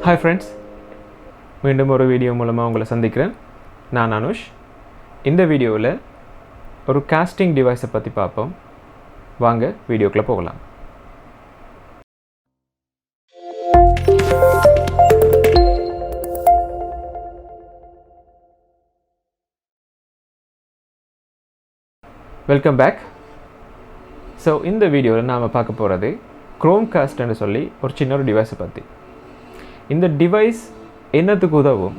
Hi friends, மீண்டும் ஒரு video மூலமாக உங்களை சந்திக்கிறேன். நான் அனுஷ். இந்த வீடியோவில் ஒரு காஸ்டிங் டிவைஸை பற்றி பார்ப்போம். வாங்க வீடியோக்குள்ளே போகலாம். Welcome back. ஸோ இந்த வீடியோவில் நாம் பார்க்க போகிறது Chromecastன்னு சொல்லி ஒரு சின்ன ஒரு டிவைஸை பற்றி. இந்த டிவைஸ் என்னத்துக்கு உதவும்,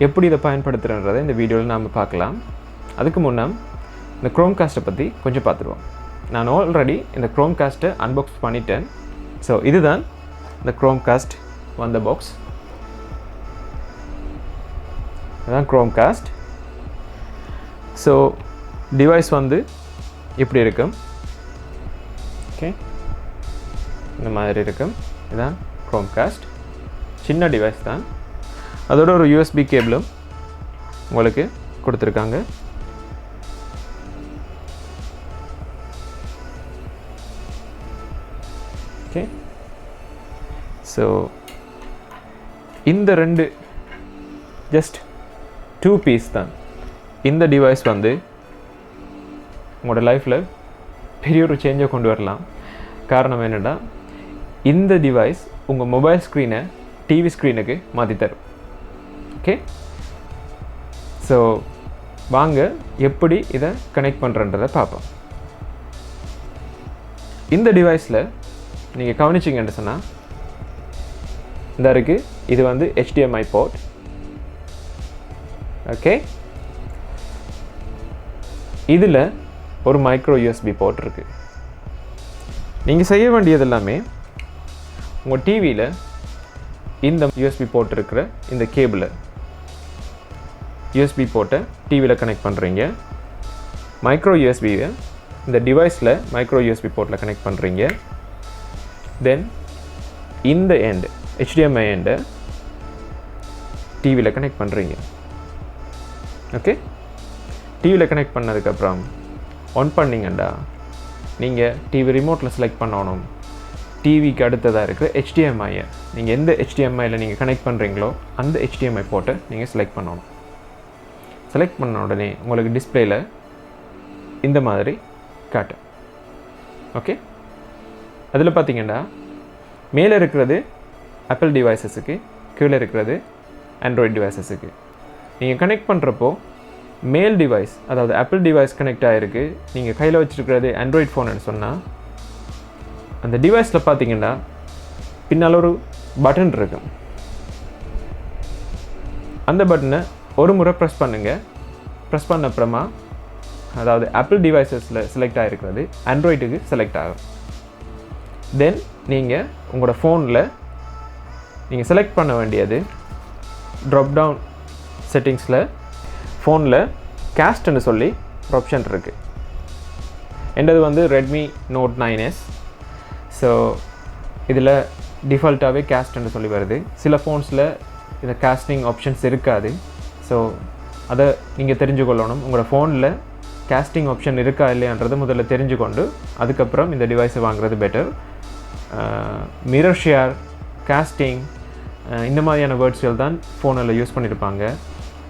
எப்படி இதை பயன்படுத்துகிறன்றதை இந்த வீடியோவில் நாம் பார்க்கலாம். அதுக்கு முன்னே இந்த Chromecastை பற்றி கொஞ்சம் பார்த்துருவோம். நான் ஆல்ரெடி இந்த Chromecastை அன்பாக்ஸ் பண்ணிட்டேன். ஸோ இதுதான் இந்த Chromecast வந்த பாக்ஸ். இதுதான் Chromecast. ஸோ டிவைஸ் வந்து இப்படி இருக்கும். ஓகே, இந்த மாதிரி இருக்கும். இதுதான் Chromecast. சின்ன டிவைஸ் தான். அதோட ஒரு யூஎஸ்பி கேபிளும் உங்களுக்கு கொடுத்துருக்காங்க. ஓகே, ஸோ இந்த ரெண்டு ஜஸ்ட் 2 பீஸ் தான். இந்த டிவைஸ் வந்து உங்களோட லைஃப்பில் பெரிய ஒரு சேஞ்சை கொண்டு வரலாம். காரணம் என்னென்னா, இந்த டிவைஸ் உங்கள் மொபைல் ஸ்க்ரீனை டிவி ஸ்க்ரீனுக்கு மாற்றி தரும். ஓகே, ஸோ வாங்க எப்படி இதை கனெக்ட் பண்ணுறன்றதை பார்ப்போம். இந்த டிவைஸில் நீங்கள் கவனிச்சிங்கன்னு சொன்னால் இந்த இருக்குது. இது வந்து HDMI போர்ட். ஓகே, இதில் ஒரு மைக்ரோ USB போர்ட் இருக்குது. நீங்கள் செய்ய வேண்டியது எல்லாமே உங்கள் டிவியில் இந்த USB போர்ட் இருக்கிற இந்த கேபிளை USB போர்ட்டை டிவியில் கனெக்ட் பண்ணுறீங்க. மைக்ரோ USBயை இந்த டிவைஸில் மைக்ரோ USB போர்ட்டில் கனெக்ட் பண்ணுறீங்க. தென் இந்த எண்டு HDMI எண்டை டிவியில் கனெக்ட் பண்ணுறீங்க. ஓகே, டிவியில் கனெக்ட் பண்ணதுக்கப்புறம் ஆன் பண்ணிங்கண்டா நீங்கள் டிவி ரிமோட்டில் செலக்ட் பண்ணணும். டிவிக்கு அடுத்ததாக இருக்கிற HDMI-யை நீங்கள் எந்த HDMI-யில் நீங்கள் கனெக்ட் பண்ணுறீங்களோ அந்த HDMI போர்ட்டை நீங்கள் செலக்ட் பண்ணணும். செலக்ட் பண்ண உடனே உங்களுக்கு டிஸ்பிளேயில் இந்த மாதிரி காட்டும். ஓகே, அதில் பார்த்தீங்கன்னா மேலே இருக்கிறது ஆப்பிள் டிவைசஸுக்கு, கீழே இருக்கிறது ஆண்ட்ராய்டு டிவைசஸுக்கு. நீங்கள் கனெக்ட் பண்ணுறப்போ மேல் டிவைஸ், அதாவது ஆப்பிள் டிவைஸ் கனெக்ட் ஆகிருக்கு, நீங்கள் கையில் வச்சுருக்கிறது ஆண்ட்ராய்டு ஃபோன்னு சொன்னால் அந்த டிவைஸில் பார்த்தீங்கன்னா பின்னால் ஒரு பட்டன் இருக்கும். அந்த பட்டனை ஒரு முறை ப்ரெஸ் பண்ணுங்கள். ப்ரெஸ் பண்ண அப்புறமா, அதாவது ஆப்பிள் டிவைசஸில் செலக்ட் ஆகிருக்கிறது ஆண்ட்ராய்டுக்கு செலக்ட் ஆகும். தென் நீங்கள் உங்களோட ஃபோனில் நீங்கள் செலக்ட் பண்ண வேண்டியது ட்ராப் டவுன் செட்டிங்ஸில் ஃபோனில் காஸ்ட்னு சொல்லி ஒரு ஆப்ஷன் இருக்குது. என்னது வந்து ரெட்மி நோட் 9S. ஸோ இதில் டிஃபால்ட்டாகவே காஸ்ட்னு சொல்லி வருது. சில ஃபோன்ஸில் இந்த காஸ்டிங் ஆப்ஷன்ஸ் இருக்காது. ஸோ அதை நீங்கள் தெரிஞ்சுக்கொள்ளணும். உங்களோட ஃபோனில் காஸ்டிங் ஆப்ஷன் இருக்கா இல்லையான்றது முதல்ல தெரிஞ்சுக்கொண்டு அதுக்கப்புறம் இந்த டிவைஸை வாங்குறது பெட்டர். மிரர் ஷேர், காஸ்டிங், இந்த மாதிரியான வேர்ட்ஸ்கள் தான் ஃபோனில் யூஸ் பண்ணியிருப்பாங்க.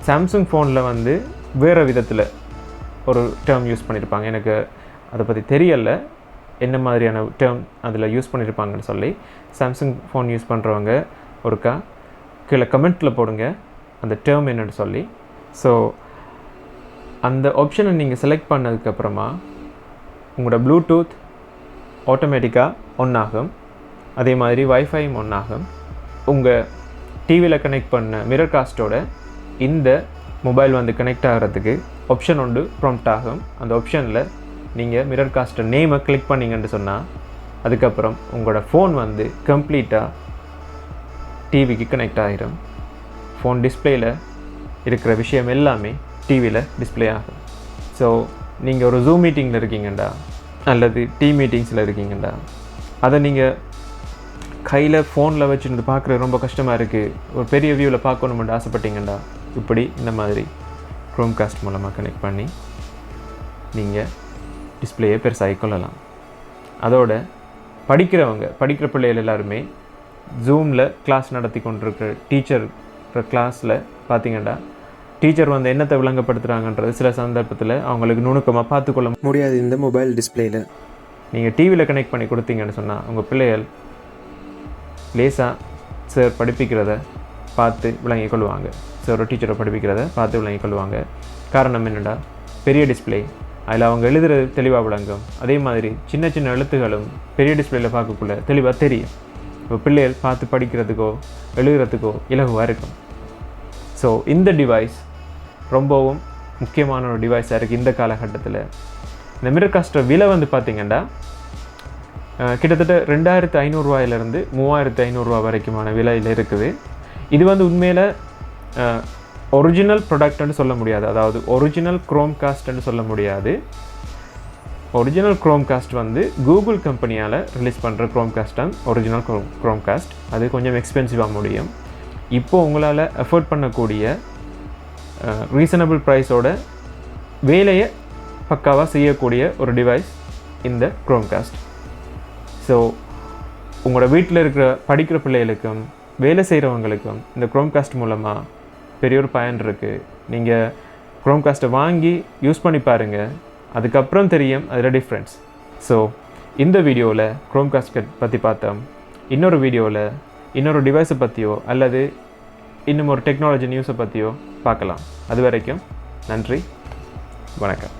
சாம்சங் ஃபோனில் வந்து வேறு விதத்தில் ஒரு டேர்ம் யூஸ் பண்ணியிருப்பாங்க. எனக்கு அதை பற்றி தெரியலை என்ன மாதிரியான டேர்ம் அதில் யூஸ் பண்ணியிருப்பாங்கன்னு சொல்லி. சாம்சங் ஃபோன் யூஸ் பண்ணுறவங்க ஒருக்கா கீழே கமெண்ட்டில் போடுங்க அந்த டேர்ம் என்னன்னு சொல்லி. ஸோ அந்த ஆப்ஷனை நீங்கள் செலக்ட் பண்ணதுக்கப்புறமா உங்களோட ப்ளூடூத் ஆட்டோமேட்டிக்காக ஒன் ஆகும். அதே மாதிரி வைஃபையும் ஒன் ஆகும். உங்கள் டிவியில் கனெக்ட் பண்ண மிரர் காஸ்ட்டோட இந்த மொபைல் வந்து கனெக்ட் ஆகிறதுக்கு ஆப்ஷன் ஒன்று ப்ராம்ப்ட் ஆகும். அந்த ஆப்ஷனில் நீங்கள் மிரர் காஸ்ட் நேமை கிளிக் பண்ணிங்கன்னு சொன்னால் அதுக்கப்புறம் உங்களோட ஃபோன் வந்து கம்ப்ளீட்டாக டிவிக்கு கனெக்ட் ஆகிடும். ஃபோன் டிஸ்பிளேயில் இருக்கிற விஷயம் எல்லாமே டிவியில் டிஸ்பிளே ஆகும். ஸோ நீங்கள் ஒரு ஜூம் மீட்டிங்கில் இருக்கீங்கண்டா அல்லது மீட்டிங்ஸில் இருக்கீங்கண்டா, அதை நீங்கள் கையில் ஃபோனில் வச்சுருந்து பார்க்குறது ரொம்ப கஷ்டமாக இருக்குது, ஒரு பெரிய வியூவில் பார்க்கணுமெண்டு ஆசைப்பட்டீங்கண்டா, இப்படி இந்த மாதிரி Chromecast மூலமாக கனெக்ட் பண்ணி நீங்கள் டிஸ்பிளேயை பெருசாகி கொள்ளலாம். அதோட படிக்கிற பிள்ளைகள் எல்லாருமே ஜூமில் கிளாஸ் நடத்தி கொண்டிருக்கிற டீச்சர் கிளாஸில் பார்த்தீங்கன்னா டீச்சர் வந்து என்னத்தை விளங்கப்படுத்துகிறாங்கன்றது சில சந்தர்ப்பத்தில் அவங்களுக்கு நுணுக்கமாக பார்த்துக்கொள்ள முடியாது இந்த மொபைல் டிஸ்பிளேயில். நீங்கள் டிவியில் கனெக்ட் பண்ணி கொடுத்தீங்கன்னு சொன்னால் உங்கள் பிள்ளைகள் லேசாக சார் படிப்பிக்கிறத பார்த்து விளங்கிக் கொள்வாங்க, சார் டீச்சரை படிப்பிக்கிறத பார்த்து விளங்கிக் கொள்வாங்க. காரணம் என்னென்னா பெரிய டிஸ்பிளே, அதில் அவங்க எழுதுறது தெளிவாக விளங்கும். அதே மாதிரி சின்ன சின்ன எழுத்துகளும் பெரிய டிஸ்பிளேயில் பார்க்கக்குள்ள தெளிவாக தெரியும். இப்போ பிள்ளைகள் பார்த்து படிக்கிறதுக்கோ எழுதுறதுக்கோ இலகுவாக இருக்கும். ஸோ இந்த டிவைஸ் ரொம்பவும் முக்கியமான ஒரு டிவைஸாக இருக்குது இந்த காலகட்டத்தில். இந்த மிரர்காஸ்டர் விலை வந்து பார்த்திங்கன்னா கிட்டத்தட்ட 2500 3500 வரைக்குமான விலையில் இருக்குது. இது வந்து உண்மையில் ஒரிஜினல் ப்ராடக்ட்னு சொல்ல முடியாது, அதாவது ஒரிஜினல் க்ரோம்காஸ்ட்னு சொல்ல முடியாது. ஒரிஜினல் க்ரோம்காஸ்ட் வந்து கூகுள் கம்பெனியால் ரிலீஸ் பண்ணுற க்ரோம்காஸ்ட் தான் ஒரிஜினல் க்ரோம்காஸ்ட். அது கொஞ்சம் எக்ஸ்பென்சிவாக முடியும். இப்போது உங்களால் அஃபோர்ட் பண்ணக்கூடிய ரீசனபிள் ப்ரைஸோட வேலையை பக்காவாக செய்யக்கூடிய ஒரு டிவைஸ் இந்த க்ரோம்காஸ்ட். ஸோ உங்களோட வீட்டில் இருக்கிற படிக்கிற பிள்ளைகளுக்கும் வேலை செய்கிறவங்களுக்கும் இந்த க்ரோம்காஸ்ட் மூலமாக பெரிய ஒரு பயன் இருக்குது. நீங்கள் க்ரோம்காஸ்ட்டை வாங்கி யூஸ் பண்ணி பாருங்கள், அதுக்கப்புறம் தெரியும் அதில் டிஃப்ரென்ஸ். ஸோ இந்த வீடியோவில் க்ரோம்காஸ்ட் பற்றி பார்த்தோம். இன்னொரு வீடியோவில் இன்னொரு டிவைஸை பற்றியோ அல்லது இன்னும் ஒரு டெக்னாலஜி நியூஸை பற்றியோ பார்க்கலாம். அது வரைக்கும் நன்றி, வணக்கம்.